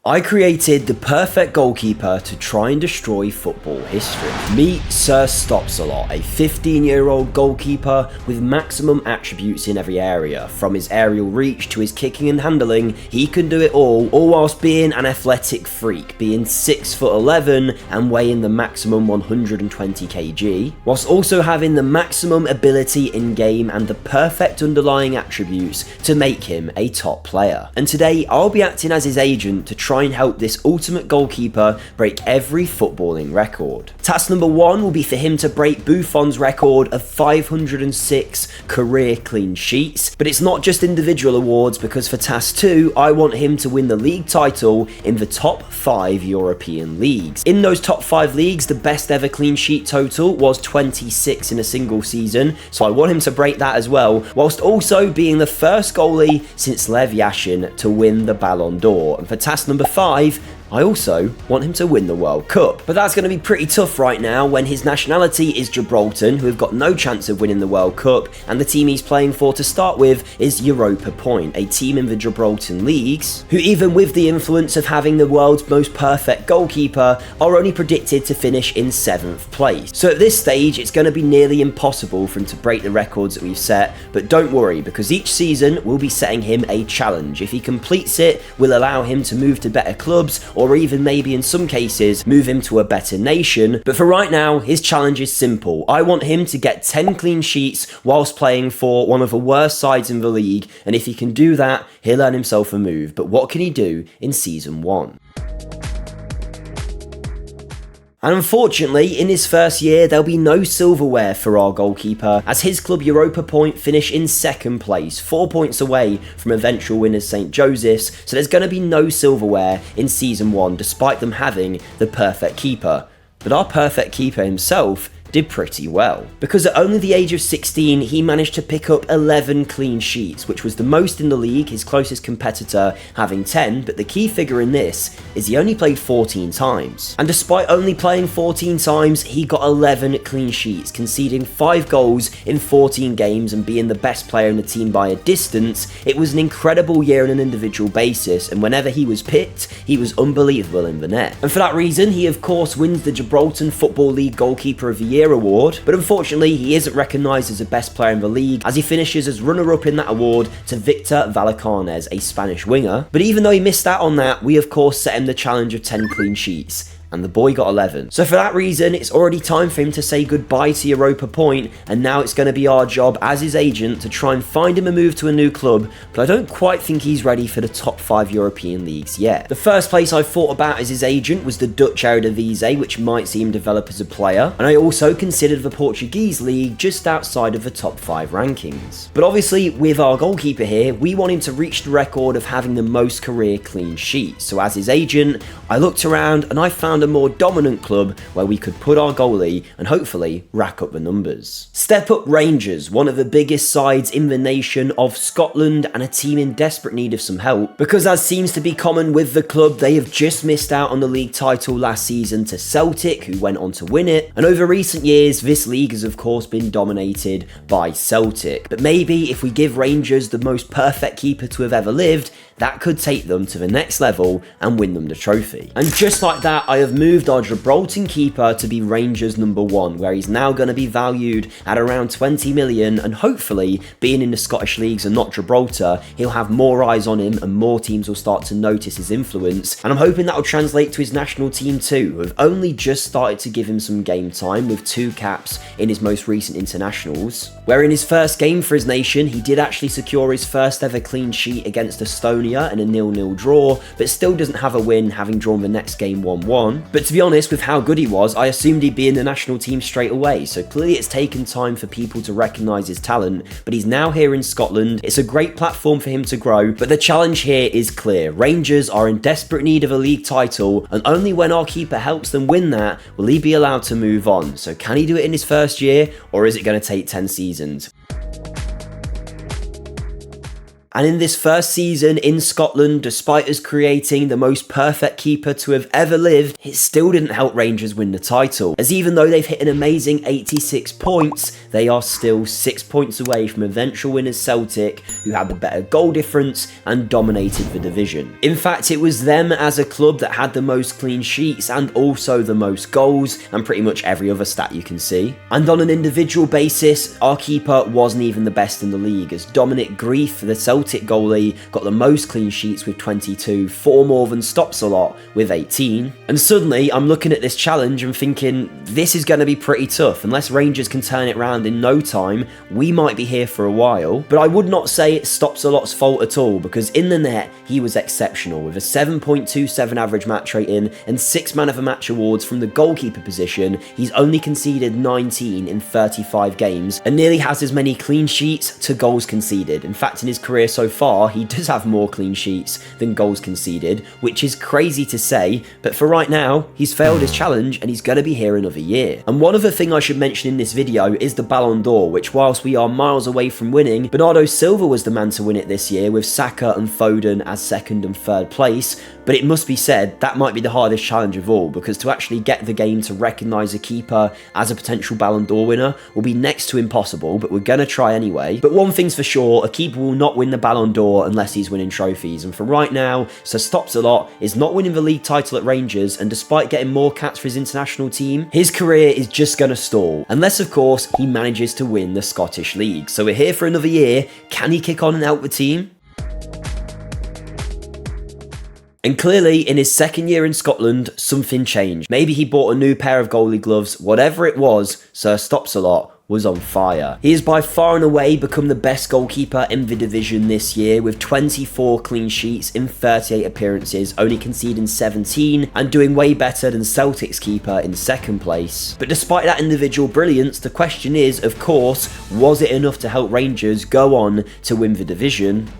I created the perfect goalkeeper to try and destroy football history. Meet Sir Stops-A-Lot, a 15-year-old goalkeeper with maximum attributes in every area. From his aerial reach to his kicking and handling, he can do it all whilst being an athletic freak, being 6'11" and weighing the maximum 120 kg, whilst also having the maximum ability in game and the perfect underlying attributes to make him a top player. And today I'll be acting as his agent to try and help this ultimate goalkeeper break every footballing record. Task number 1 will be for him to break Buffon's record of 506 career clean sheets, but it's not just individual awards, because for task 2 I want him to win the league title in the top 5 European leagues. In those top 5 leagues, the best ever clean sheet total was 26 in a single season, so I want him to break that as well, whilst also being the first goalie since Yashin to win the Ballon d'Or. And for task number 5, I also want him to win the World Cup. But that's going to be pretty tough right now when his nationality is Gibraltar, who have got no chance of winning the World Cup, and the team he's playing for to start with is Europa, a team in the Gibraltar leagues, who even with the influence of having the world's most perfect goalkeeper, are only predicted to finish in 7th place. So at this stage, it's going to be nearly impossible for him to break the records that we've set, but don't worry, because each season we'll be setting him a challenge. If he completes it, we'll allow him to move to better clubs, or even maybe in some cases move him to a better nation. But for right now, his challenge is simple. I want him to get 10 clean sheets whilst playing for one of the worst sides in the league, and if he can do that, he'll earn himself a move. But what can he do in season 1? And unfortunately, in his first year, there'll be no silverware for our goalkeeper, as his club Europa finish in 2nd place, 4 points away from eventual winners St. Joseph's, so there's going to be no silverware in season 1, despite them having the perfect keeper. But our perfect keeper himself did pretty well, because at only the age of 16 he managed to pick up 11 clean sheets, which was the most in the league, his closest competitor having 10, but the key figure in this is he only played 14 times. And despite only playing 14 times, he got 11 clean sheets, conceding 5 goals in 14 games and being the best player in the team by a distance. It was an incredible year on an individual basis, and whenever he was picked, he was unbelievable in the net. And for that reason, he of course wins the Gibraltar Football League Goalkeeper of the Year award, but unfortunately he isn't recognised as the best player in the league, as he finishes as runner-up in that award to Victor Valacanes, a Spanish winger. But even though he missed out on that, we of course set him the challenge of 10 clean sheets, and the boy got 11. So for that reason, it's already time for him to say goodbye to Europa, and now it's going to be our job as his agent to try and find him a move to a new club, but I don't quite think he's ready for the top 5 European leagues yet. The first place I thought about as his agent was the Dutch Eredivisie, which might see him develop as a player, and I also considered the Portuguese league just outside of the top 5 rankings. But obviously, with our goalkeeper here, we want him to reach the record of having the most career clean sheets. So as his agent, I looked around and I found a more dominant club where we could put our goalie and hopefully rack up the numbers. Step Up Rangers, one of the biggest sides in the nation of Scotland and a team in desperate need of some help, because as seems to be common with the club, they have just missed out on the league title last season to Celtic, who went on to win it, and over recent years this league has of course been dominated by Celtic. But maybe if we give Rangers the most perfect keeper to have ever lived, that could take them to the next level and win them the trophy. And just like that, I have moved our Gibraltar keeper to be Rangers number 1, where he's now going to be valued at around 20 million, and hopefully, being in the Scottish leagues and not Gibraltar, he'll have more eyes on him and more teams will start to notice his influence. And I'm hoping that will translate to his national team too, who have only just started to give him some game time with 2 caps in his most recent internationals, where in his first game for his nation, he did actually secure his first ever clean sheet against Estonia in a 0-0 draw, but still doesn't have a win, having drawn the next game 1-1. But to be honest, with how good he was, I assumed he'd be in the national team straight away, so clearly it's taken time for people to recognise his talent, but he's now here in Scotland. It's a great platform for him to grow, but the challenge here is clear. Rangers are in desperate need of a league title, and only when our keeper helps them win that will he be allowed to move on. So can he do it in his first year, or is it going to take 10 seasons? And in this first season in Scotland, despite us creating the most perfect keeper to have ever lived, it still didn't help Rangers win the title. As even though they've hit an amazing 86 points, they are still 6 points away from eventual winners Celtic, who had the better goal difference and dominated the division. In fact, it was them as a club that had the most clean sheets and also the most goals, and pretty much every other stat you can see. And on an individual basis, our keeper wasn't even the best in the league, as Dominic Grief, the Celtic goalie, got the most clean sheets with 22, 4 more than Stops-a-Lot with 18. And suddenly, I'm looking at this challenge and thinking, this is going to be pretty tough. Unless Rangers can turn it around in no time, we might be here for a while. But I would not say it's Stops-a-Lot's fault at all, because in the net, he was exceptional, with a 7.27 average match rating and 6 man of the match awards from the goalkeeper position. He's only conceded 19 in 35 games and nearly has as many clean sheets to goals conceded. In fact, in his career so far, he does have more clean sheets than goals conceded, which is crazy to say, but for right now, he's failed his challenge and he's going to be here another year. And one other thing I should mention in this video is the Ballon d'Or, which whilst we are miles away from winning, Bernardo Silva was the man to win it this year, with Saka and Foden as second and third place. But it must be said, that might be the hardest challenge of all, because to actually get the game to recognise a keeper as a potential Ballon d'Or winner will be next to impossible, but we're going to try anyway. But one thing's for sure, a keeper will not win the Ballon d'Or unless he's winning trophies, and for right now, Sir Stops-a-Lot is not winning the league title at Rangers, and despite getting more caps for his international team, his career is just going to stall, unless of course he manages to win the Scottish League. So we're here for another year. Can he kick on and help the team? And clearly, in his second year in Scotland, something changed. Maybe he bought a new pair of goalie gloves. Whatever it was, Sir Stops-a-Lot was on fire. He has by far and away become the best goalkeeper in the division this year, with 24 clean sheets in 38 appearances, only conceding 17 and doing way better than Celtic's keeper in second place. But despite that individual brilliance, the question is, of course, was it enough to help Rangers go on to win the division?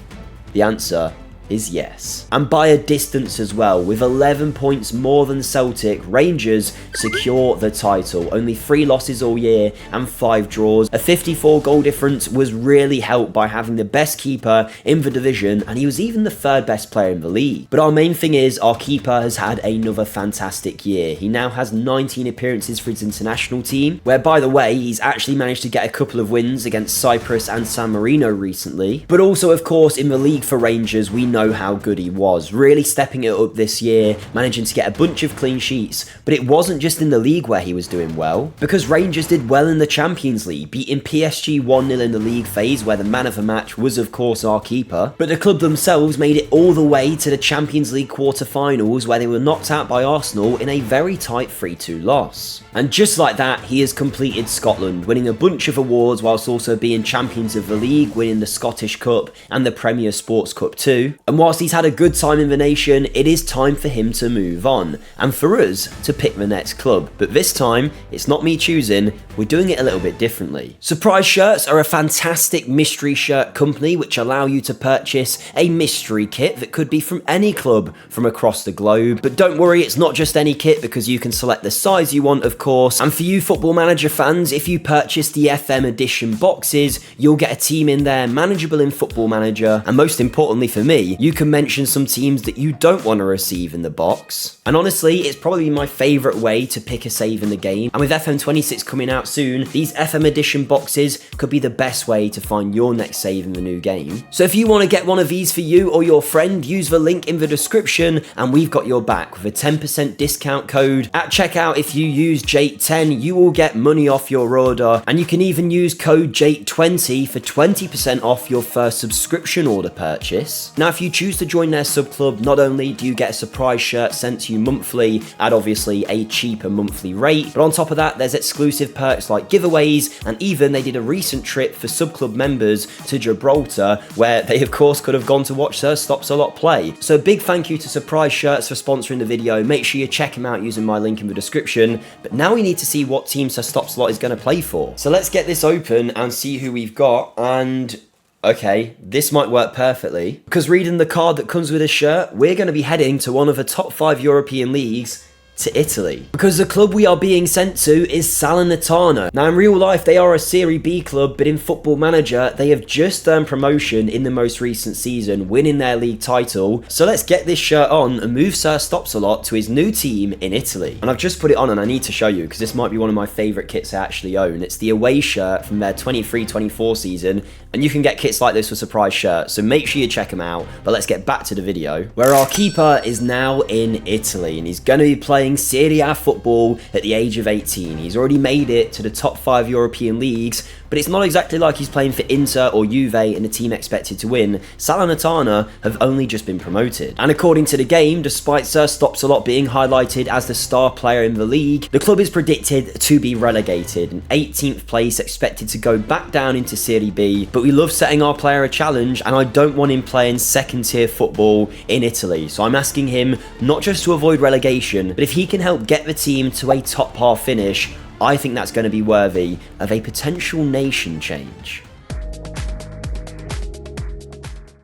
The answer is yes. And by a distance as well, with 11 points more than Celtic, Rangers secure the title. Only 3 losses all year and 5 draws. A 54 goal difference was really helped by having the best keeper in the division, and he was even the 3rd best player in the league. But our main thing is, our keeper has had another fantastic year. He now has 19 appearances for his international team, where by the way, he's actually managed to get a couple of wins against Cyprus and San Marino recently. But also, of course, in the league for Rangers, we know how good he was, really stepping it up this year, managing to get a bunch of clean sheets. But it wasn't just in the league where he was doing well, because Rangers did well in the Champions League, beating PSG 1-0 in the league phase, where the man of the match was of course our keeper. But the club themselves made it all the way to the Champions League quarter-finals, where they were knocked out by Arsenal in a very tight 3-2 loss. And just like that, he has completed Scotland, winning a bunch of awards whilst also being champions of the league, winning the Scottish Cup and the Premier Sports Cup too. And whilst he's had a good time in the nation, it is time for him to move on, and for us to pick the next club. But this time, it's not me choosing, we're doing it a little bit differently. Surprise Shirts are a fantastic mystery shirt company which allow you to purchase a mystery kit that could be from any club from across the globe. But don't worry, it's not just any kit, because you can select the size you want, of course. And for you Football Manager fans, if you purchase the FM edition boxes, you'll get a team in there manageable in Football Manager, and most importantly for me, you can mention some teams that you don't want to receive in the box. And honestly, it's probably my favourite way to pick a save in the game, and with FM26 coming out soon, these FM edition boxes could be the best way to find your next save in the new game. So if you want to get one of these for you or your friend, use the link in the description and we've got your back with a 10% discount code. At checkout, if you use JATE10, you will get money off your order, and you can even use code JATE20 for 20% off your first subscription order purchase. Now if you choose to join their sub club, not only do you get a surprise shirt sent to you monthly at obviously a cheaper monthly rate, but on top of that there's exclusive perks like giveaways, and even they did a recent trip for sub club members to Gibraltar, where they of course could have gone to watch Sir Stops-a-Lot play. So a big thank you to Surprise Shirts for sponsoring the video. Make sure you check them out using my link in the description. But now we need to see what team Sir Stops-a-Lot is going to play for. So let's get this open and see who we've got. And okay, this might work perfectly, because reading the card that comes with this shirt, we're going to be heading to one of the top 5 European leagues to Italy, because the club we are being sent to is Salernitana. Now in real life they are a Serie B club, but in Football Manager they have just earned promotion in the most recent season, winning their league title. So let's get this shirt on and move Sir Stops-a-Lot to his new team in Italy. And I've just put it on and I need to show you because this might be one of my favourite kits I actually own. It's the away shirt from their 23-24 season, and you can get kits like this with surprise shirts, so make sure you check them out. But let's get back to the video, where our keeper is now in Italy and he's going to be playing Serie A football at the age of 18. He's already made it to the top 5 European leagues, but it's not exactly like he's playing for Inter or Juve in a team expected to win. Salernitana have only just been promoted. And according to the game, despite Sir Stops-a-Lot being highlighted as the star player in the league, the club is predicted to be relegated. In 18th place, expected to go back down into Serie B, but we love setting our player a challenge, and I don't want him playing second tier football in Italy. So I'm asking him not just to avoid relegation, but if he can help get the team to a top half finish, I think that's going to be worthy of a potential nation change.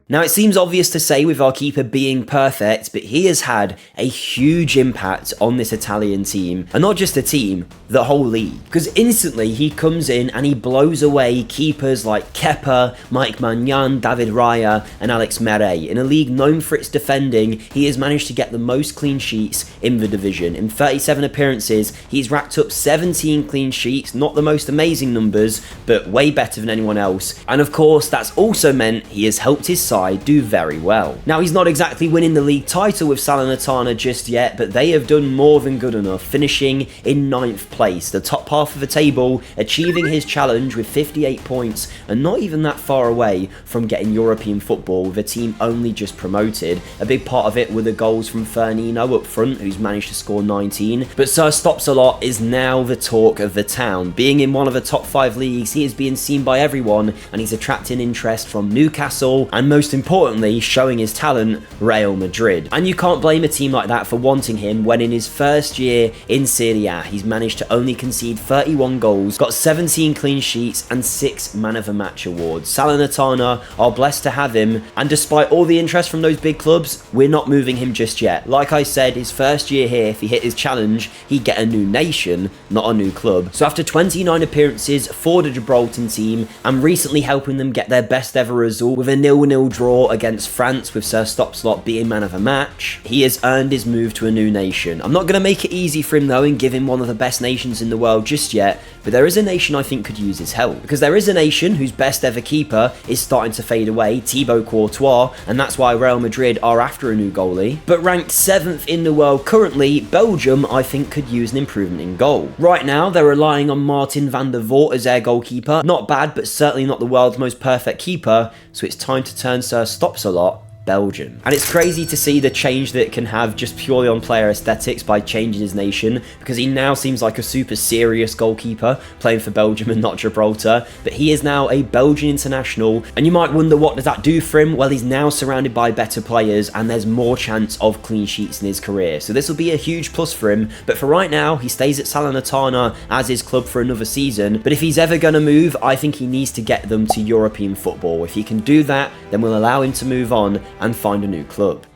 Now, it seems obvious to say with our keeper being perfect, but he has had a huge impact on this Italian team, and not just the team, the whole league. Because instantly he comes in and he blows away keepers like Kepa, Mike Maignan, David Raya and Alex Meret. In a league known for its defending, he has managed to get the most clean sheets in the division. In 37 appearances, he's racked up 17 clean sheets, not the most amazing numbers, but way better than anyone else. And of course, that's also meant he has helped his side do very well. Now, he's not exactly winning the league title with Salernitana just yet, but they have done more than good enough, finishing in 9th place, the top half of the table, achieving his challenge with 58 points, and not even that far away from getting European football with a team only just promoted. A big part of it were the goals from Firmino up front, who's managed to score 19, but Sir Stops-a-Lot is now the talk of the town. Being in one of the top 5 leagues, he is being seen by everyone, and he's attracting interest from Newcastle, and most importantly, showing his talent, Real Madrid. And you can't blame a team like that for wanting him when in his first year in Serie A, he's managed to only concede 31 goals, got 17 clean sheets and 6 Man of the Match awards. Salernitana are blessed to have him, and despite all the interest from those big clubs, we're not moving him just yet. Like I said, his first year here, if he hit his challenge, he'd get a new nation, not a new club. So after 29 appearances for the Gibraltar team, and recently helping them get their best ever result with a 0-0 draw against France with Sir Stops-a-Lot being man of the match, he has earned his move to a new nation. I'm not going to make it easy for him though and give him one of the best nations in the world just yet, but there is a nation I think could use his help. Because there is a nation whose best ever keeper is starting to fade away, Thibaut Courtois, and that's why Real Madrid are after a new goalie. But ranked 7th in the world currently, Belgium I think could use an improvement in goal. Right now they're relying on Martin van der Voort as their goalkeeper. Not bad, but certainly not the world's most perfect keeper, so it's time to turn Sir Stops-a-Lot Belgian. And it's crazy to see the change that it can have just purely on player aesthetics by changing his nation, because he now seems like a super serious goalkeeper playing for Belgium and not Gibraltar, but he is now a Belgian international, and you might wonder what does that do for him? Well, he's now surrounded by better players and there's more chance of clean sheets in his career, so this will be a huge plus for him. But for right now, he stays at Salernitana as his club for another season, but if he's ever going to move, I think he needs to get them to European football. If he can do that, then we'll allow him to move on and find a new club.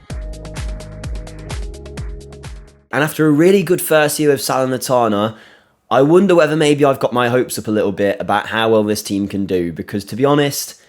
And after a really good first year of Salernitana, I wonder whether maybe I've got my hopes up a little bit about how well this team can do, because to be honest,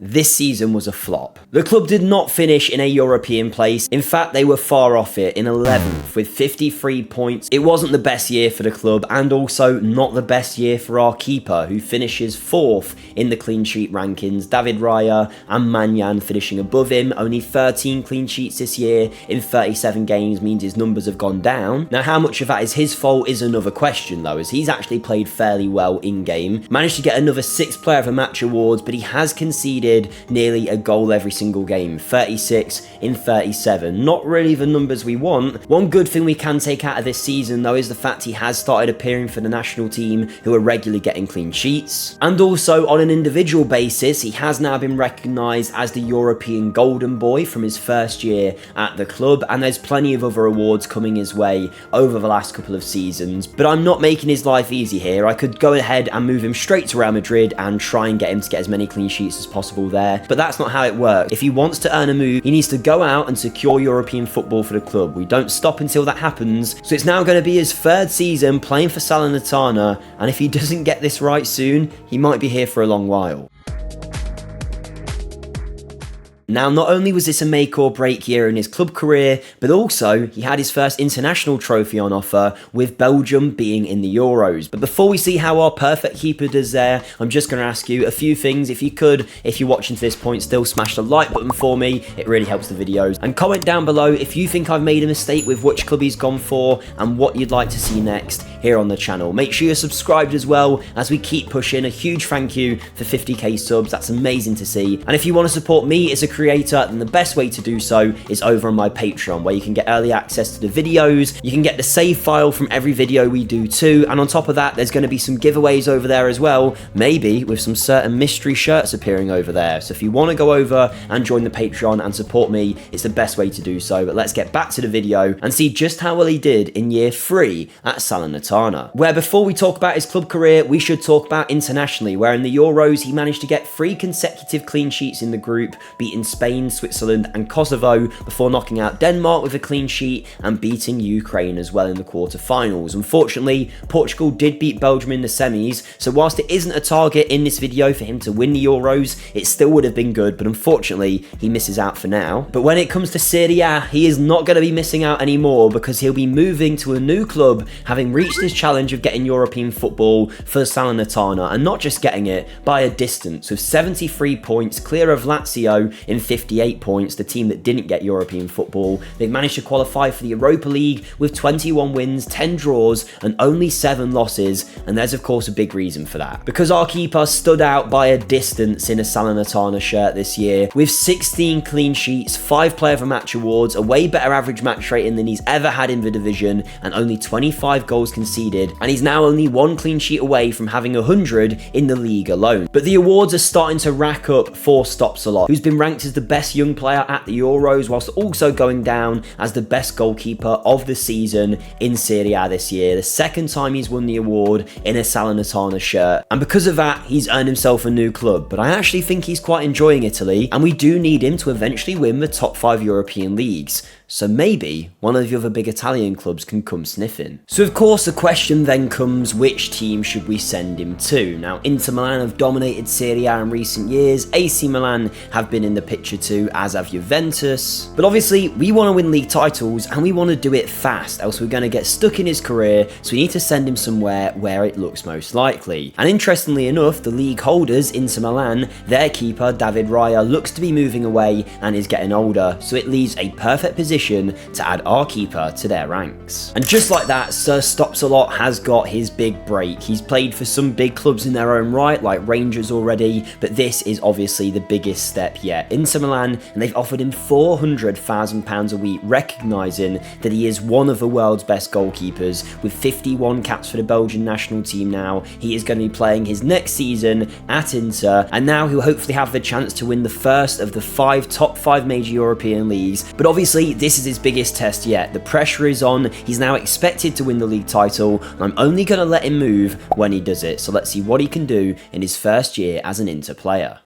this season was a flop. The club did not finish in a European place. In fact, they were far off it, in 11th with 53 points. It wasn't the best year for the club, and also not the best year for our keeper, who finishes 4th in the clean sheet rankings. David Raya and Maignan finishing above him. Only 13 clean sheets this year in 37 games means his numbers have gone down. Now, how much of that is his fault is another question though, as he's actually played fairly well in-game. Managed to get another 6 Player of the Match awards, but he has conceded nearly a goal every single game, 36 in 37. Not really the numbers we want. One good thing we can take out of this season though is the fact he has started appearing for the national team, who are regularly getting clean sheets. And also on an individual basis, he has now been recognised as the European Golden Boy from his first year at the club, and there's plenty of other awards coming his way over the last couple of seasons. But I'm not making his life easy here. I could go ahead and move him straight to Real Madrid and try and get him to get as many clean sheets as possible possible there, but that's not how it works. If he wants to earn a move, he needs to go out and secure European football for the club. We don't stop until that happens, so it's now going to be his third season playing for Salernitana, and if he doesn't get this right soon, he might be here for a long while. Now, not only was this a make or break year in his club career, but also he had his first international trophy on offer, with Belgium being in the Euros. But before we see how our perfect keeper does there, I'm just going to ask you a few things. If you could, if you're watching to this point, still smash the like button for me. It really helps the videos. And comment down below if you think I've made a mistake with which club he's gone for and what you'd like to see next here on the channel. Make sure you're subscribed as well as we keep pushing. A huge thank you for 50k subs. That's amazing to see. And if you want to support me as a creator, then the best way to do so is over on my Patreon, where you can get early access to the videos, you can get the save file from every video we do too, and on top of that, there's going to be some giveaways over there as well, maybe with some certain mystery shirts appearing over there. So if you want to go over and join the Patreon and support me, it's the best way to do so. But let's get back to the video and see just how well he did in year 3 at Salernitana, where before we talk about his club career, we should talk about internationally, where in the Euros he managed to get 3 consecutive clean sheets in the group, beating Spain, Switzerland and Kosovo, before knocking out Denmark with a clean sheet and beating Ukraine as well in the quarter-finals. Unfortunately, Portugal did beat Belgium in the semis, so whilst it isn't a target in this video for him to win the Euros, it still would have been good, but unfortunately he misses out for now. But when it comes to Serie A, he is not going to be missing out anymore, because he'll be moving to a new club, having reached his challenge of getting European football for Salernitana, and not just getting it by a distance, with 73 points, clear of Lazio in 58 points, the team that didn't get European football. They've managed to qualify for the Europa League with 21 wins, 10 draws and only 7 losses, and there's of course a big reason for that, because our keeper stood out by a distance in a Salernitana shirt this year, with 16 clean sheets, 5 player of the match awards, a way better average match rating than he's ever had in the division, and only 25 goals conceded, and he's now only 1 clean sheet away from having 100 in the league alone. But the awards are starting to rack up for Stopsalot, who's been ranked as the best young player at the Euros, whilst also going down as the best goalkeeper of the season in Serie A this year, the second time he's won the award in a Salernitana shirt, and because of that he's earned himself a new club. But I actually think he's quite enjoying Italy, and we do need him to eventually win the top 5 European leagues, so maybe one of the other big Italian clubs can come sniffing. So of course the question then comes, which team should we send him to? Now, Inter Milan have dominated Serie A in recent years, AC Milan have been in the picture too, as have Juventus, but obviously we want to win league titles and we want to do it fast, else we're going to get stuck in his career, so we need to send him somewhere where it looks most likely. And interestingly enough, the league holders, Inter Milan, their keeper David Raya looks to be moving away and is getting older, so it leaves a perfect position to add our keeper to their ranks. And just like that, Sir Stopsalot has got his big break. He's played for some big clubs in their own right, like Rangers already, but this is obviously the biggest step yet. Inter Milan, and they've offered him £400,000 a week, recognising that he is one of the world's best goalkeepers, with 51 caps for the Belgian national team now. He is going to be playing his next season at Inter, and now he'll hopefully have the chance to win the first of the top 5 major European leagues. But obviously this is his biggest test yet. The pressure is on, he's now expected to win the league title, and I'm only going to let him move when he does it, so let's see what he can do in his first year as an Inter player.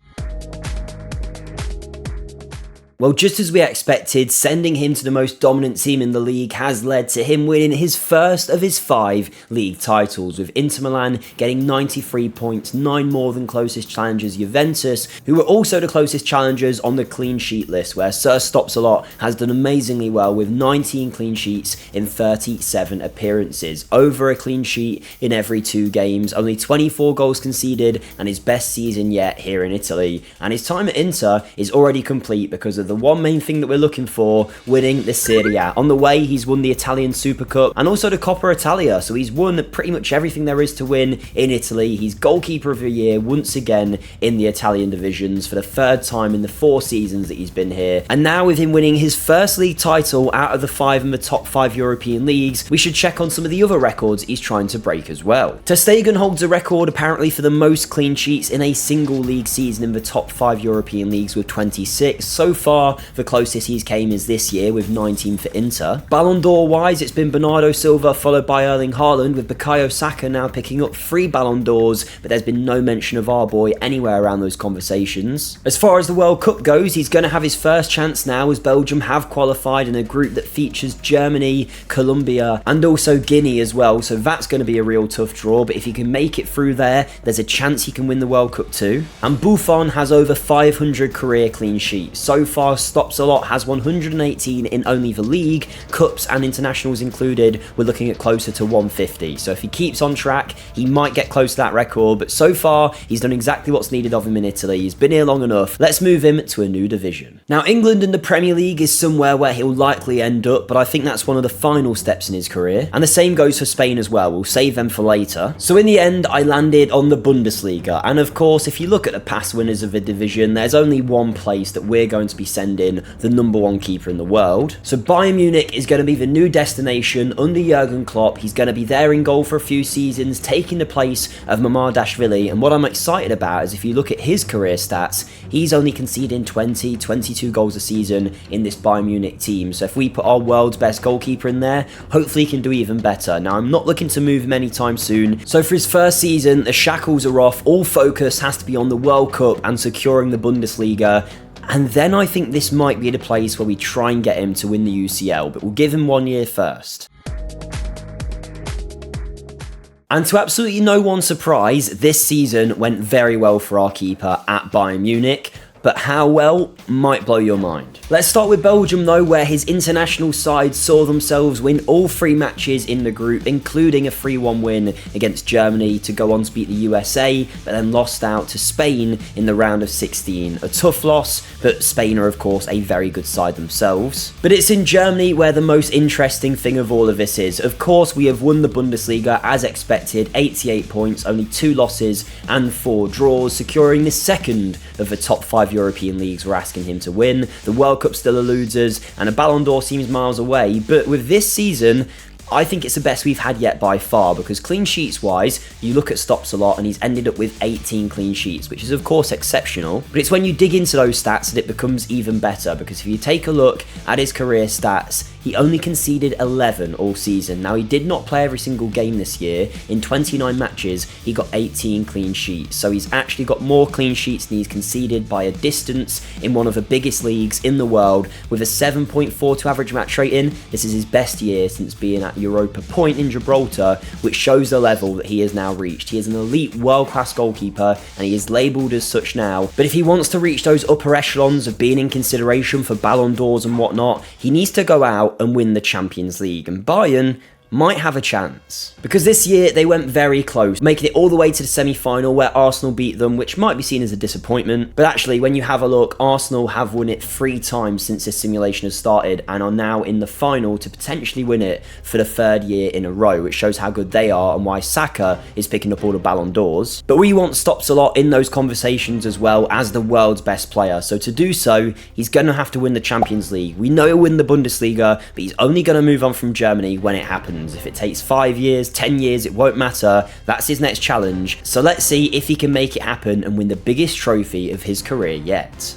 Well, just as we expected, sending him to the most dominant team in the league has led to him winning his first of his 5 league titles, with Inter Milan getting 93 points, 9 more than closest challengers Juventus, who were also the closest challengers on the clean sheet list, where Sir Stopsalot has done amazingly well with 19 clean sheets in 37 appearances, over a clean sheet in every 2 games, only 24 goals conceded, and his best season yet here in Italy. And his time at Inter is already complete because of the one main thing that we're looking for, winning the Serie A. On the way, he's won the Italian Super Cup and also the Coppa Italia, so he's won pretty much everything there is to win in Italy. He's goalkeeper of the year once again in the Italian divisions for the 3rd time in the 4 seasons that he's been here. And now with him winning his first league title out of the 5 in the top 5 European leagues, we should check on some of the other records he's trying to break as well. Ter Stegen holds a record apparently for the most clean sheets in a single league season in the top 5 European leagues with 26. So far far, the closest he's came is this year with 19 for Inter. Ballon d'Or wise, it's been Bernardo Silva followed by Erling Haaland, with Bukayo Saka now picking up 3 Ballon d'Ors, but there's been no mention of our boy anywhere around those conversations. As far as the World Cup goes, he's going to have his first chance now, as Belgium have qualified in a group that features Germany, Colombia and also Guinea as well, so that's going to be a real tough draw, but if he can make it through there, there's a chance he can win the World Cup too. And Buffon has over 500 career clean sheets. So far, Stops-a-Lot has 118 in only the league, cups and internationals included. We're looking at closer to 150, so if he keeps on track, he might get close to that record, but so far, he's done exactly what's needed of him in Italy. He's been here long enough. Let's move him to a new division. Now, England and the Premier League is somewhere where he'll likely end up, but I think that's one of the final steps in his career. And the same goes for Spain as well. We'll save them for later. So in the end, I landed on the Bundesliga. And of course, if you look at the past winners of the division, there's only one place that we're going to be sending the #1 keeper in the world. So Bayern Munich is going to be the new destination under Jurgen Klopp. He's going to be there in goal for a few seasons, taking the place of Mamardashvili. And what I'm excited about is if you look at his career stats, he's only conceding 22 goals a season in this Bayern Munich team. So if we put our world's best goalkeeper in there, hopefully he can do even better. Now, I'm not looking to move him anytime soon. So for his first season, the shackles are off. All focus has to be on the World Cup and securing the Bundesliga. And then I think this might be the place where we try and get him to win the UCL, but we'll give him 1 year first. And to absolutely no one's surprise, this season went very well for our keeper at Bayern Munich. But how well might blow your mind. Let's start with Belgium though, where his international side saw themselves win all 3 matches in the group, including a 3-1 win against Germany to go on to beat the USA, but then lost out to Spain in the round of 16. A tough loss, but Spain are of course a very good side themselves. But it's in Germany where the most interesting thing of all of this is. Of course, we have won the Bundesliga as expected, 88 points, only 2 losses and 4 draws, securing the second of the top 5 European leagues we're asking him to win. The World Cup still eludes us, and a Ballon d'Or seems miles away, but with this season, I think it's the best we've had yet by far, because clean sheets wise, you look at Stops-a-Lot and he's ended up with 18 clean sheets, which is of course exceptional, but it's when you dig into those stats that it becomes even better, because if you take a look at his career stats, he only conceded 11 all season. Now, he did not play every single game this year. In 29 matches, he got 18 clean sheets, so he's actually got more clean sheets than he's conceded by a distance in one of the biggest leagues in the world, with a 7.42 average match rating. This is his best year since being at Europa point in Gibraltar, which shows the level that he has now reached. He is an elite world-class goalkeeper and he is labelled as such now, but if he wants to reach those upper echelons of being in consideration for Ballon d'Ors and whatnot, he needs to go out and win the Champions League, and Bayern might have a chance. Because this year they went very close, making it all the way to the semi-final where Arsenal beat them, which might be seen as a disappointment. But actually, when you have a look, Arsenal have won it 3 times since this simulation has started and are now in the final to potentially win it for the 3rd year in a row, which shows how good they are and why Saka is picking up all the Ballon d'Ors. But we want Stops-a-Lot in those conversations as well as the world's best player. So to do so, he's going to have to win the Champions League. We know he'll win the Bundesliga, but he's only going to move on from Germany when it happens. If it takes 5 years, 10 years, it won't matter. That's his next challenge. So let's see if he can make it happen and win the biggest trophy of his career yet.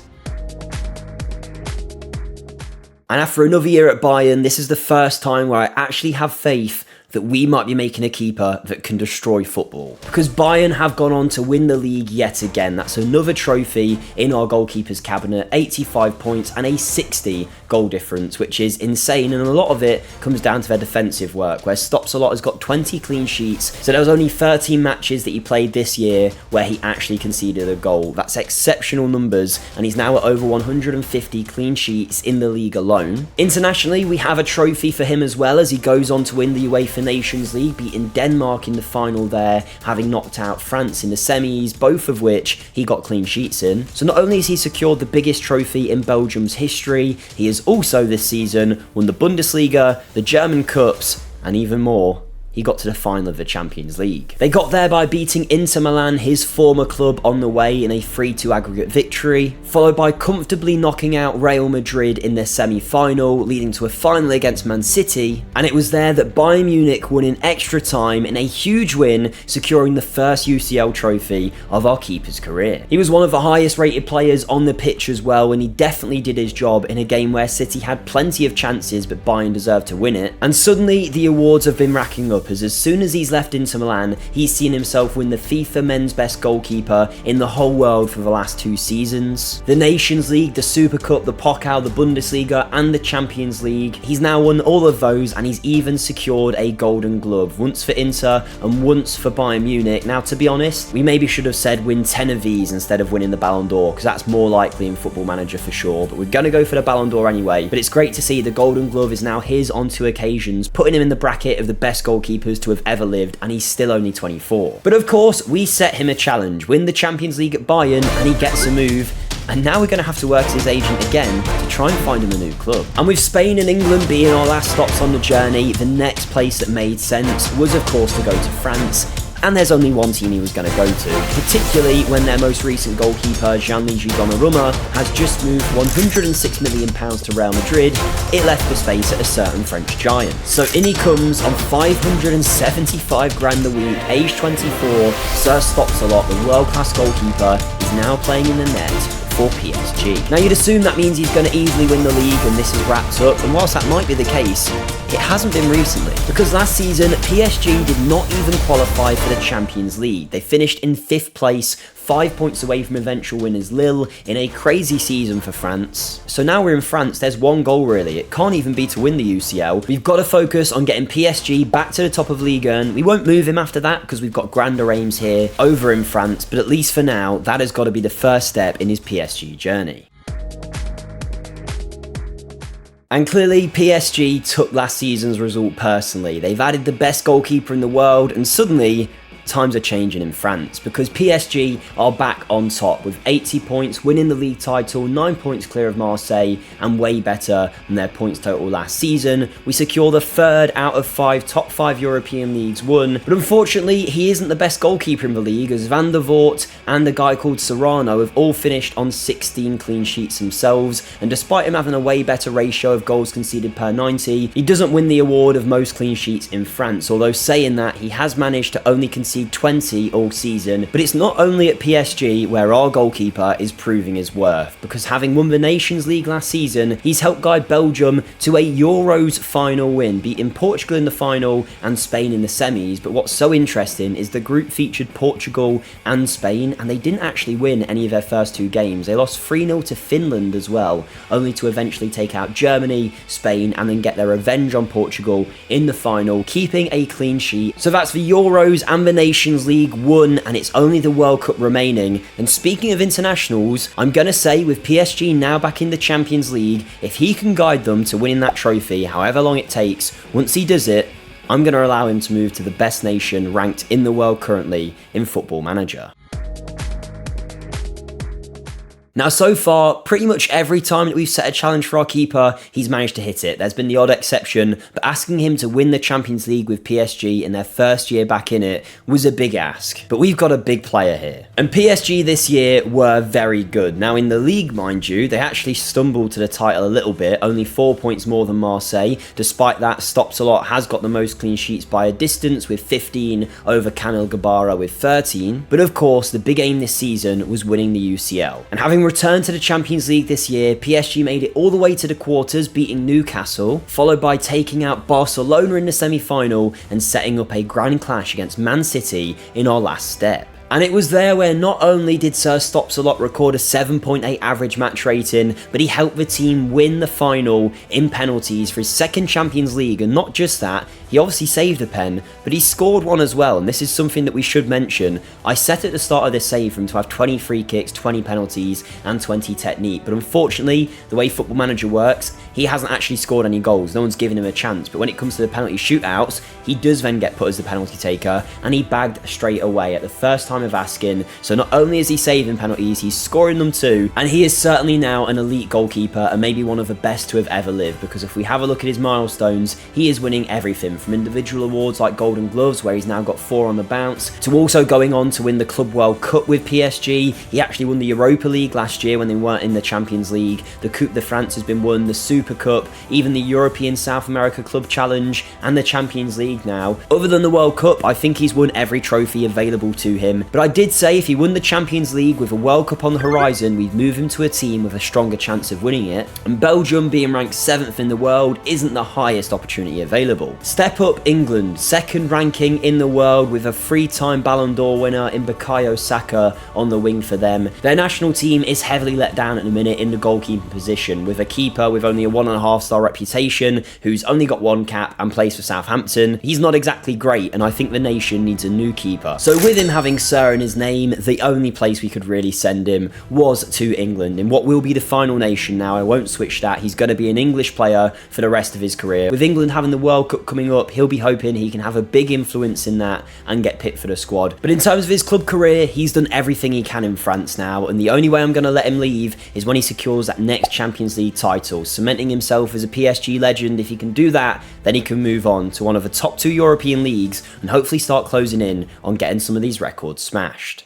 And after another year at Bayern, this is the first time where I actually have faith that we might be making a keeper that can destroy football. Because Bayern have gone on to win the league yet again. That's another trophy in our goalkeeper's cabinet, 85 points and a 60 goal difference, which is insane, and a lot of it comes down to their defensive work, where Stops-a-Lot has got 20 clean sheets, so there was only 13 matches that he played this year where he actually conceded a goal. That's exceptional numbers, and he's now at over 150 clean sheets in the league alone. Internationally, we have a trophy for him as well, as he goes on to win the UEFA Nations League, beating Denmark in the final there, having knocked out France in the semis, both of which he got clean sheets in. So not only has he secured the biggest trophy in Belgium's history, he has also this season won the Bundesliga, the German Cups, and even more he got to the final of the Champions League. They got there by beating Inter Milan, his former club, on the way in a 3-2 aggregate victory, followed by comfortably knocking out Real Madrid in their semi-final, leading to a final against Man City, and it was there that Bayern Munich won in extra time in a huge win, securing the first UCL trophy of our keeper's career. He was one of the highest rated players on the pitch as well, and he definitely did his job in a game where City had plenty of chances but Bayern deserved to win it, and suddenly the awards have been racking up as soon as he's left Inter Milan, he's seen himself win the FIFA Men's Best Goalkeeper in the whole world for the last 2 seasons. The Nations League, the Super Cup, the Pokal, the Bundesliga and the Champions League. He's now won all of those, and he's even secured a Golden Glove, once for Inter and once for Bayern Munich. Now, to be honest, we maybe should have said win 10 of these instead of winning the Ballon d'Or, because that's more likely in Football Manager for sure, but we're going to go for the Ballon d'Or anyway. But it's great to see the Golden Glove is now his on 2 occasions, putting him in the bracket of the best goalkeepers to have ever lived, and he's still only 24. But of course, we set him a challenge: win the Champions League at Bayern, and he gets a move. And now we're going to have to work to his agent again to try and find him a new club. And with Spain and England being our last stops on the journey, the next place that made sense was of course to go to France. And there's only one team he was going to go to, particularly when their most recent goalkeeper, Gianluigi Donnarumma, has just moved £106 million to Real Madrid. It left the space at a certain French giant. So in he comes on 575 grand a week, age 24, Sir Stops-a-Lot, the world-class goalkeeper, is now playing in the net for PSG. Now you'd assume that means he's going to easily win the league and this is wrapped up, and whilst that might be the case, it hasn't been recently, because last season PSG did not even qualify for the Champions League. They finished in 5th place, 5 points away from eventual winners Lille, in a crazy season for France. So now we're in France, there's one goal really. It can't even be to win the UCL. We've got to focus on getting PSG back to the top of Ligue 1. We won't move him after that because we've got grander aims here over in France, but at least for now, that has got to be the first step in his PSG journey. And clearly, PSG took last season's result personally. They've added the best goalkeeper in the world, and suddenly, times are changing in France, because PSG are back on top with 80 points, winning the league title, 9 points clear of Marseille, and way better than their points total last season. We secure the 3rd out of 5 top 5 European leagues won, but unfortunately he isn't the best goalkeeper in the league, as Van der Voort and a guy called Serrano have all finished on 16 clean sheets themselves, and despite him having a way better ratio of goals conceded per 90, he doesn't win the award of most clean sheets in France, although saying that, he has managed to only concede 20 all season. But it's not only at PSG where our goalkeeper is proving his worth, because having won the Nations League last season, he's helped guide Belgium to a Euros final win, beating Portugal in the final and Spain in the semis. But what's so interesting is the group featured Portugal and Spain, and they didn't actually win any of their first 2 games. They lost 3-0 to Finland as well, only to eventually take out Germany, Spain, and then get their revenge on Portugal in the final, keeping a clean sheet. So that's the Euros and the Nations League won, and it's only the World Cup remaining. And speaking of internationals, I'm going to say with PSG now back in the Champions League, if he can guide them to winning that trophy, however long it takes, once he does it, I'm going to allow him to move to the best nation ranked in the world currently in Football Manager. Now, so far, pretty much every time that we've set a challenge for our keeper, he's managed to hit it. There's been the odd exception, but asking him to win the Champions League with PSG in their first year back in it was a big ask. But we've got a big player here. And PSG this year were very good. Now, in the league, mind you, they actually stumbled to the title a little bit, only 4 points more than Marseille. Despite that, Stops-a-Lot has got the most clean sheets by a distance with 15 over Kamil Gabara with 13. But of course, the big aim this season was winning the UCL. And having returned to the Champions League this year, PSG made it all the way to the quarters, beating Newcastle, followed by taking out Barcelona in the semi-final and setting up a grand clash against Man City in our last step. And it was there where not only did Sir Stops-a-Lot record a 7.8 average match rating, but he helped the team win the final in penalties for his 2nd Champions League. And not just that, he obviously saved a pen, but he scored one as well. And this is something that we should mention. I set at the start of this save for him to have 20 free kicks, 20 penalties, and 20 technique. But unfortunately, the way Football Manager works, he hasn't actually scored any goals. No one's given him a chance. But when it comes to the penalty shootouts, he does then get put as the penalty taker, and he bagged straight away at the first time of asking. So not only is he saving penalties, he's scoring them too, and he is certainly now an elite goalkeeper and maybe one of the best to have ever lived, because if we have a look at his milestones, he is winning everything from individual awards like Golden Gloves, where he's now got 4 on the bounce, to also going on to win the Club World Cup with PSG. He actually won the Europa League last year when they weren't in the Champions League. The Coupe de France has been won, the Super Cup, even the European South America Club Challenge, and the Champions League now. Other than the World Cup, I think he's won every trophy available to him. But I did say if he won the Champions League with a World Cup on the horizon, we'd move him to a team with a stronger chance of winning it. And Belgium, being ranked 7th in the world, isn't the highest opportunity available. Step up England, 2nd ranking in the world, with a 3-time Ballon d'Or winner in Bukayo Saka on the wing for them. Their national team is heavily let down at the minute in the goalkeeping position, with a keeper with only a 1.5-star reputation, who's only got 1 cap and plays for Southampton. He's not exactly great, and I think the nation needs a new keeper. So with him having Sir in his name, the only place we could really send him was to England, in what will be the final nation now. I won't switch that. He's going to be an English player for the rest of his career. With England having the World Cup coming up, he'll be hoping he can have a big influence in that and get picked for the squad. But in terms of his club career, he's done everything he can in France now, and the only way I'm going to let him leave is when he secures that next Champions League title, cementing himself as a PSG legend. If he can do that, then he can move on to one of the top 2 European leagues and hopefully start closing in on getting some of these records smashed.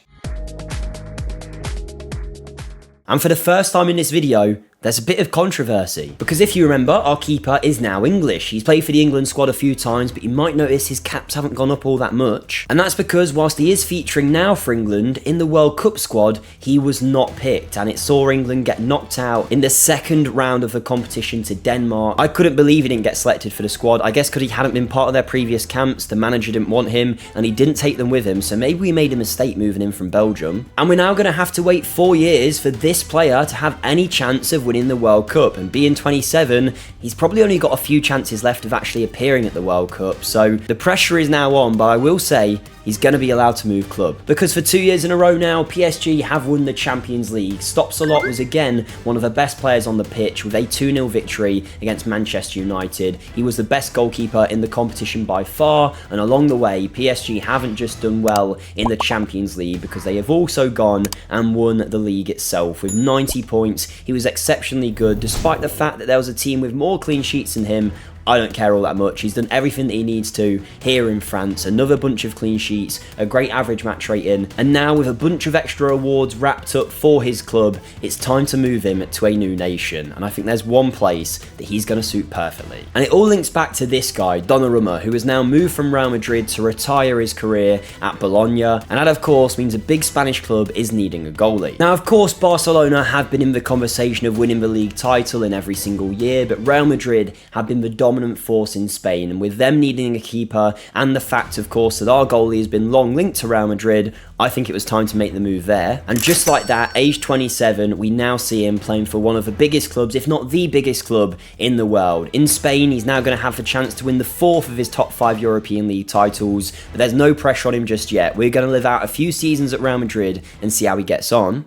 And for the first time in this video, there's a bit of controversy, because if you remember, our keeper is now English. He's played for the England squad a few times, but you might notice his caps haven't gone up all that much. And that's because whilst he is featuring now for England, in the World Cup squad, he was not picked, and it saw England get knocked out in the 2nd round of the competition to Denmark. I couldn't believe he didn't get selected for the squad. I guess because he hadn't been part of their previous camps, the manager didn't want him, and he didn't take them with him, so maybe we made a mistake moving him from Belgium. And we're now going to have to wait 4 years for this player to have any chance of winning the World Cup, and being 27, he's probably only got a few chances left of actually appearing at the World Cup, so the pressure is now on. But I will say, he's going to be allowed to move club, because for 2 years in a row now, PSG have won the Champions League. Stopsalot was again one of the best players on the pitch with a 2-0 victory against Manchester United. He was the best goalkeeper in the competition by far, and along the way, PSG haven't just done well in the Champions League, because they have also gone and won the league itself with 90 points. He was exceptionally good, despite the fact that there was a team with more clean sheets than him. I don't care all that much. He's done everything that he needs to here in France. Another bunch of clean sheets, a great average match rating, and now with a bunch of extra awards wrapped up for his club, it's time to move him to a new nation. And I think there's one place that he's going to suit perfectly. And it all links back to this guy, Donnarumma, who has now moved from Real Madrid to retire his career at Bologna. And that, of course, means a big Spanish club is needing a goalie. Now, of course, Barcelona have been in the conversation of winning the league title in every single year, but Real Madrid have been the dominant force in Spain, and with them needing a keeper and the fact, of course, that our goalie has been long linked to Real Madrid, I think it was time to make the move there. And just like that, age 27, we now see him playing for one of the biggest clubs, if not the biggest club in the world. In Spain, he's now going to have the chance to win the 4th of his top 5 European League titles, but there's no pressure on him just yet. We're going to live out a few seasons at Real Madrid and see how he gets on.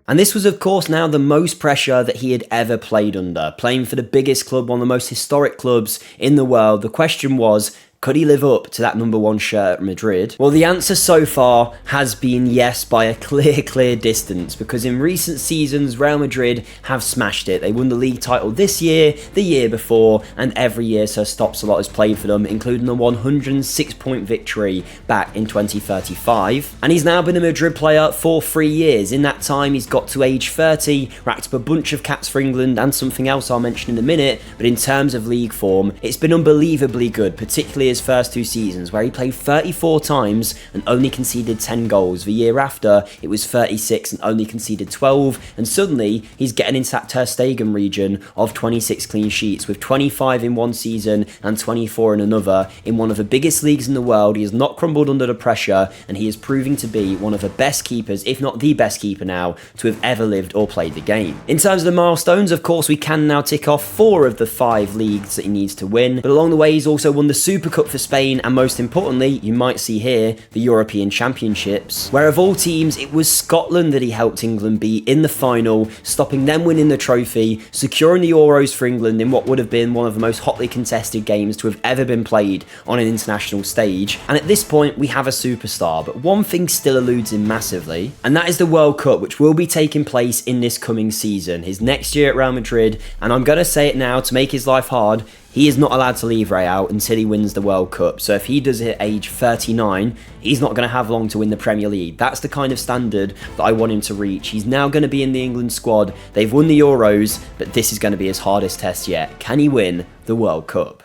And this was, of course, now the most pressure that he had ever played under. Playing for the biggest club, one of the most historic clubs in the world. The question was, could he live up to that #1 shirt at Madrid? Well, the answer so far has been yes by a clear distance, because in recent seasons, Real Madrid have smashed it. They won the league title this year, the year before, and every year Sir Stopsalot has played for them, including a 106-point victory back in 2035. And he's now been a Madrid player for 3 years. In that time, he's got to age 30, racked up a bunch of caps for England, and something else I'll mention in a minute, but in terms of league form, it's been unbelievably good, particularly his first 2 seasons, where he played 34 times and only conceded 10 goals. The year after, it was 36 and only conceded 12, and suddenly he's getting into that Ter Stegen region of 26 clean sheets, with 25 in one season and 24 in another, in one of the biggest leagues in the world. He has not crumbled under the pressure, and he is proving to be one of the best keepers, if not the best keeper now, to have ever lived or played the game. In terms of the milestones, of course, we can now tick off 4 of the 5 leagues that he needs to win, but along the way, he's also won the Super Cup for Spain, and most importantly, you might see here, the European Championships, where of all teams, it was Scotland that he helped England beat in the final, stopping them winning the trophy, securing the Euros for England in what would have been one of the most hotly contested games to have ever been played on an international stage. And at this point, we have a superstar, but one thing still eludes him massively, and that is the World Cup, which will be taking place in this coming season, his next year at Real Madrid. And I'm going to say it now to make his life hard, he is not allowed to leave Real until he wins the World Cup. So if he does it at age 39, he's not going to have long to win the Premier League. That's the kind of standard that I want him to reach. He's now going to be in the England squad. They've won the Euros, but this is going to be his hardest test yet. Can he win the World Cup?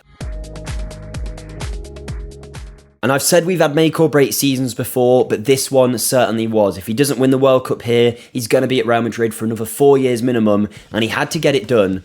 And I've said we've had make or break seasons before, but this one certainly was. If he doesn't win the World Cup here, he's going to be at Real Madrid for another 4 years minimum, and he had to get it done.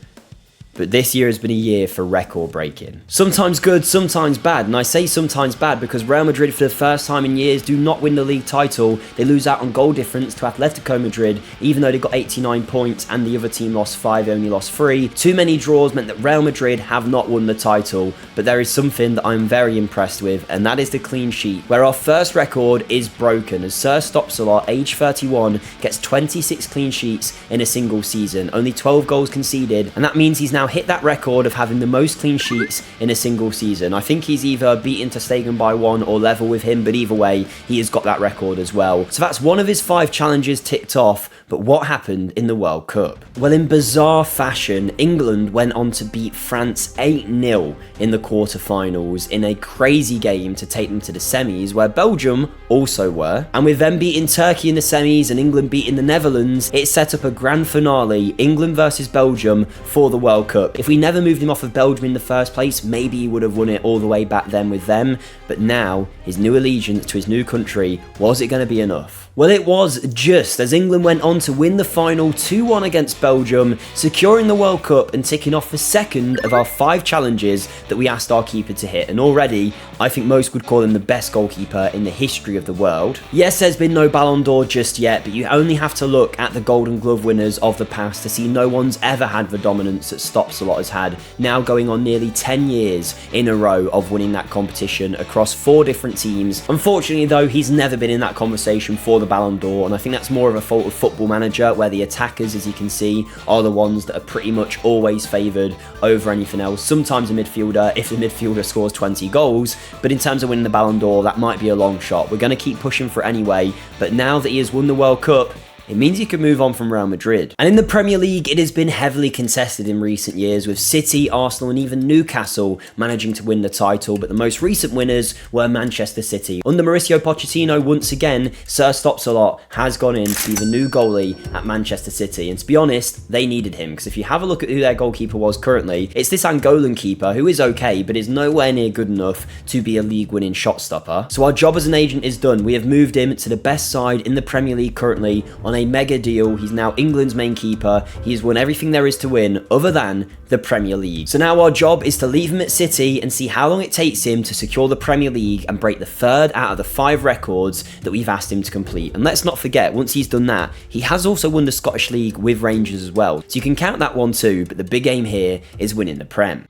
But this year has been a year for record breaking. Sometimes good, sometimes bad. And I say sometimes bad because Real Madrid, for the first time in years, do not win the league title. They lose out on goal difference to Atletico Madrid, even though they got 89 points and the other team lost 5, they only lost 3. Too many draws meant that Real Madrid have not won the title. But there is something that I'm very impressed with, and that is the clean sheet, where our first record is broken, as Sir Stops-a-Lot, age 31, gets 26 clean sheets in a single season. Only 12 goals conceded, and that means he's now hit that record of having the most clean sheets in a single season. I think he's either beaten Ter Stegen by 1 or level with him, but either way, he has got that record as well. So that's one of his 5 challenges ticked off. But what happened in the World Cup? Well, in bizarre fashion, England went on to beat France 8-0 in the quarterfinals in a crazy game to take them to the semis, where Belgium also were. And with them beating Turkey in the semis and England beating the Netherlands, it set up a grand finale, England versus Belgium, for the World Cup. If we never moved him off of Belgium in the first place, maybe he would have won it all the way back then with them. But now, his new allegiance to his new country, was it going to be enough? Well, it was, just as England went on to win the final 2-1 against Belgium, securing the World Cup and ticking off the second of our 5 challenges that we asked our keeper to hit. And already, I think most would call him the best goalkeeper in the history of the world. Yes, there's been no Ballon d'Or just yet, but you only have to look at the Golden Glove winners of the past to see no one's ever had the dominance that Stops-a-Lot has had, now going on nearly 10 years in a row of winning that competition across 4 different teams. Unfortunately, though, he's never been in that conversation for the Ballon d'Or, and I think that's more of a fault of Football Manager, where the attackers, as you can see, are the ones that are pretty much always favoured over anything else. Sometimes a midfielder, if the midfielder scores 20 goals, but in terms of winning the Ballon d'Or, that might be a long shot. We're going to keep pushing for it anyway, but now that he has won the World Cup, it means he can move on from Real Madrid. And in the Premier League, it has been heavily contested in recent years, with City, Arsenal and even Newcastle managing to win the title, but the most recent winners were Manchester City. Under Mauricio Pochettino, once again, Sir Stops-a-Lot has gone in to be the new goalie at Manchester City, and to be honest, they needed him, because if you have a look at who their goalkeeper was currently, it's this Angolan keeper, who is okay, but is nowhere near good enough to be a league-winning shot stopper. So our job as an agent is done. We have moved him to the best side in the Premier League currently on a mega deal. He's now England's main keeper. He's won everything there is to win other than the Premier League. So now our job is to leave him at City and see how long it takes him to secure the Premier League and break the 3rd out of the 5 records that we've asked him to complete. And let's not forget, once he's done that, he has also won the Scottish League with Rangers as well. So you can count that one too, but the big aim here is winning the Prem.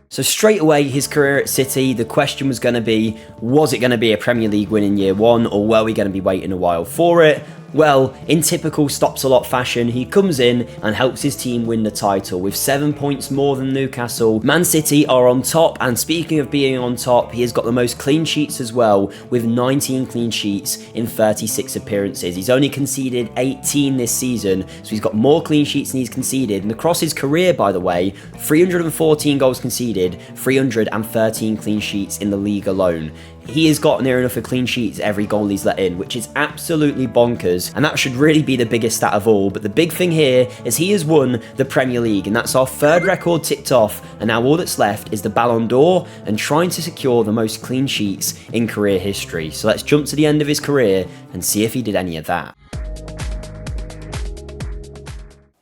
So straight away, his career at City, the question was going to be, was it going to be a Premier League win in year 1, or were we going to be waiting a while for it? Well, in typical Stops-a-Lot fashion, he comes in and helps his team win the title with 7 points more than Newcastle. Man City are on top, and speaking of being on top, he has got the most clean sheets as well, with 19 clean sheets in 36 appearances. He's only conceded 18 this season, so he's got more clean sheets than he's conceded. And across his career, by the way, 314 goals conceded, 313 clean sheets in the league alone. He has got near enough of clean sheets every goal he's let in, which is absolutely bonkers, and that should really be the biggest stat of all. But the big thing here is he has won the Premier League, and that's our 3rd record ticked off, and now all that's left is the Ballon d'Or and trying to secure the most clean sheets in career history. So let's jump to the end of his career and see if he did any of that.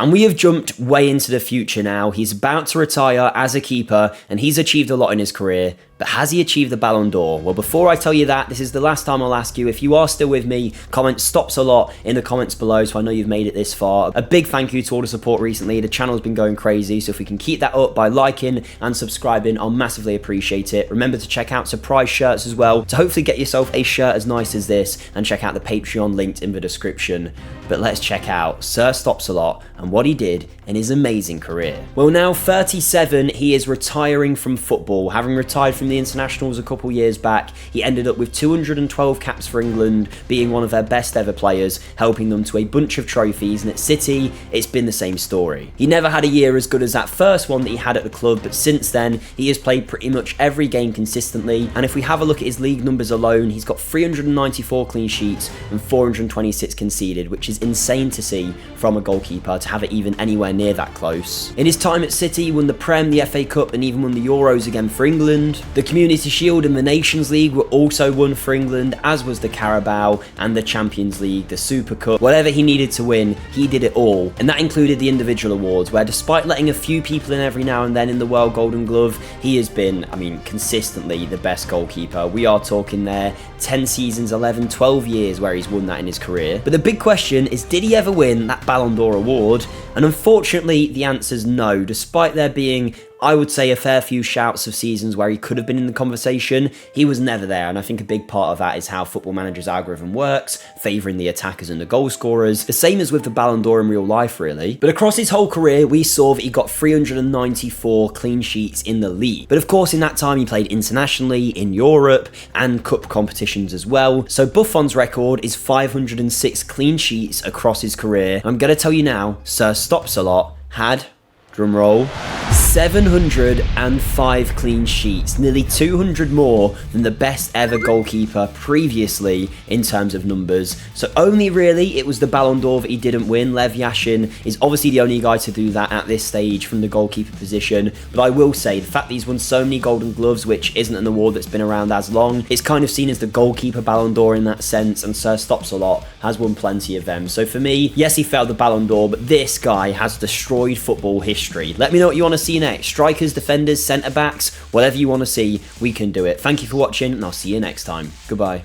And we have jumped way into the future now. He's about to retire as a keeper, and he's achieved a lot in his career. But has he achieved the Ballon d'Or? Well, before I tell you that, this is the last time I'll ask you. If you are still with me, comment Stops-a-Lot in the comments below so I know you've made it this far. A big thank you to all the support recently. The channel's been going crazy, so if we can keep that up by liking and subscribing, I'll massively appreciate it. Remember to check out surprise shirts as well, to hopefully get yourself a shirt as nice as this, and check out the Patreon linked in the description. But let's check out Sir Stops-a-Lot and what he did in his amazing career. Well, now 37, he is retiring from football, having retired from the the internationals a couple years back, he ended up with 212 caps for England, being one of their best ever players, helping them to a bunch of trophies, and at City, it's been the same story. He never had a year as good as that first one that he had at the club, but since then, he has played pretty much every game consistently, and if we have a look at his league numbers alone, he's got 394 clean sheets and 426 conceded, which is insane to see from a goalkeeper to have it even anywhere near that close. In his time at City, he won the Prem, the FA Cup, and even won the Euros again for England. The Community Shield and the Nations League were also won for England, as was the Carabao and the Champions League, the Super Cup. Whatever he needed to win, he did it all, and that included the individual awards, where despite letting a few people in every now and then in the World Golden Glove, he has been, consistently the best goalkeeper. We are talking there 10 seasons, 11, 12 years where he's won that in his career. But the big question is, did he ever win that Ballon d'Or award? And unfortunately, the answer's no, despite there being, I would say, a fair few shouts of seasons where he could have been in the conversation. He was never there, and I think a big part of that is how Football Manager's algorithm works, favouring the attackers and the goal scorers, the same as with the Ballon d'Or in real life, really. But across his whole career, we saw that he got 394 clean sheets in the league. But of course, in that time, he played internationally, in Europe, and cup competitions as well. So Buffon's record is 506 clean sheets across his career. I'm going to tell you now, Sir Stops-a-Lot had, drumroll, 705 clean sheets, nearly 200 more than the best ever goalkeeper previously in terms of numbers. So only really it was the Ballon d'Or that he didn't win. Lev Yashin is obviously the only guy to do that at this stage from the goalkeeper position, but I will say the fact that he's won so many Golden Gloves, which isn't an award that's been around as long, it's kind of seen as the goalkeeper Ballon d'Or in that sense, and Sir Stops-a-Lot has won plenty of them. So for me, yes, he failed the Ballon d'Or, but this guy has destroyed football history. Let me know what you want to see next. Strikers, defenders, centre-backs, whatever you want to see, we can do it. Thank you for watching, and I'll see you next time. Goodbye.